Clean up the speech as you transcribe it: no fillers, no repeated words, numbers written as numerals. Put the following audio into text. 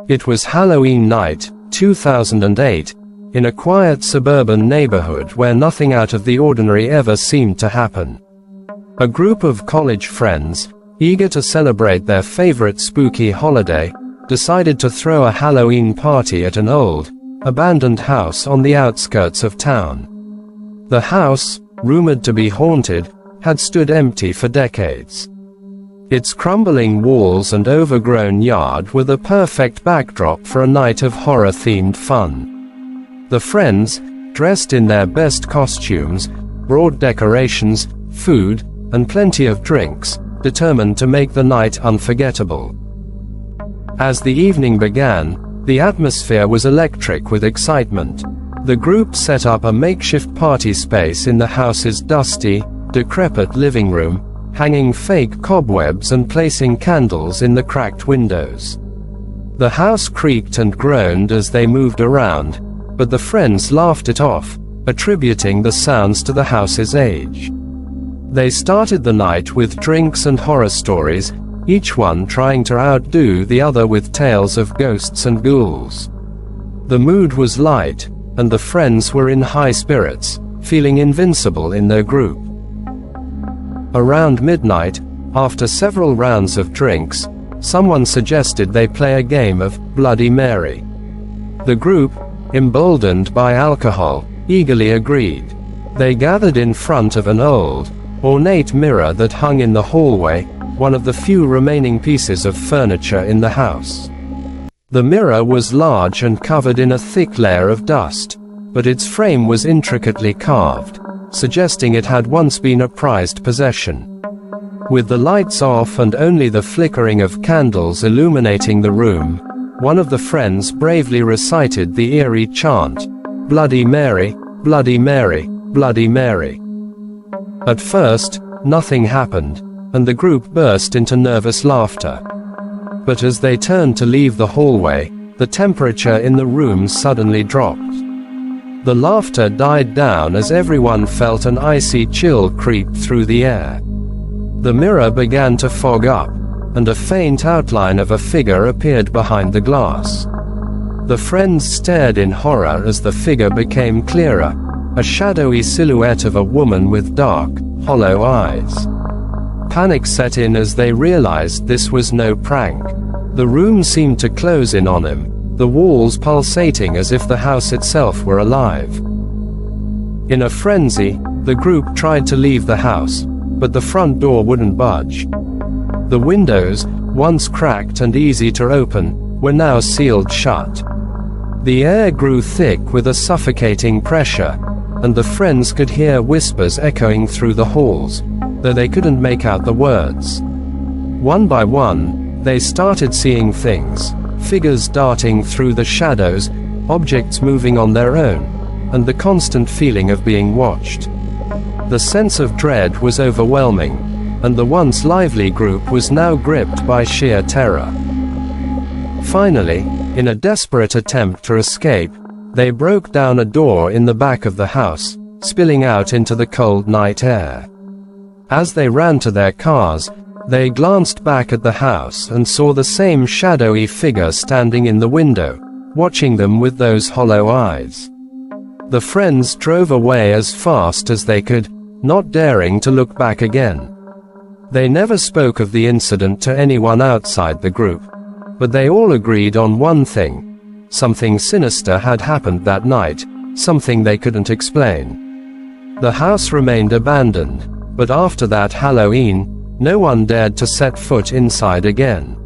It was Halloween night, 2008, in a quiet suburban neighborhood where nothing out of the ordinary ever seemed to happen. A group of college friends, eager to celebrate their favorite spooky holiday, decided to throw a Halloween party at an old, abandoned house on the outskirts of town. The house, rumored to be haunted, had stood empty for decades. Its crumbling walls and overgrown yard were the perfect backdrop for a night of horror-themed fun. The friends, dressed in their best costumes, brought decorations, food, and plenty of drinks, determined to make the night unforgettable. As the evening began, the atmosphere was electric with excitement. The group set up a makeshift party space in the house's dusty, decrepit living room, hanging fake cobwebs and placing candles in the cracked windows. The house creaked and groaned as they moved around, but the friends laughed it off, attributing the sounds to the house's age. They started the night with drinks and horror stories, each one trying to outdo the other with tales of ghosts and ghouls. The mood was light, and the friends were in high spirits, feeling invincible in their group. Around midnight, after several rounds of drinks, someone suggested they play a game of Bloody Mary. The group, emboldened by alcohol, eagerly agreed. They gathered in front of an old, ornate mirror that hung in the hallway, one of the few remaining pieces of furniture in the house. The mirror was large and covered in a thick layer of dust, but its frame was intricately carved, suggesting it had once been a prized possession. With the lights off and only the flickering of candles illuminating the room, one of the friends bravely recited the eerie chant, "Bloody Mary, Bloody Mary, Bloody Mary." At first, nothing happened, and the group burst into nervous laughter. But as they turned to leave the hallway, the temperature in the room suddenly dropped. The laughter died down as everyone felt an icy chill creep through the air. The mirror began to fog up, and a faint outline of a figure appeared behind the glass. The friends stared in horror as the figure became clearer, a shadowy silhouette of a woman with dark, hollow eyes. Panic set in as they realized this was no prank. The room seemed to close in on him, the walls pulsating as if the house itself were alive. In a frenzy, the group tried to leave the house, but the front door wouldn't budge. The windows, once cracked and easy to open, were now sealed shut. The air grew thick with a suffocating pressure, and the friends could hear whispers echoing through the halls, though they couldn't make out the words. One by one, they started seeing things. Figures darting through the shadows, objects moving on their own, and the constant feeling of being watched. The sense of dread was overwhelming, and the once lively group was now gripped by sheer terror. Finally, in a desperate attempt to escape, they broke down a door in the back of the house, spilling out into the cold night air. As they ran to their cars, they glanced back at the house and saw the same shadowy figure standing in the window, watching them with those hollow eyes. The friends drove away as fast as they could, not daring to look back again. They never spoke of the incident to anyone outside the group, but they all agreed on one thing: something sinister had happened that night, something they couldn't explain. The house remained abandoned, but after that Halloween, no one dared to set foot inside again.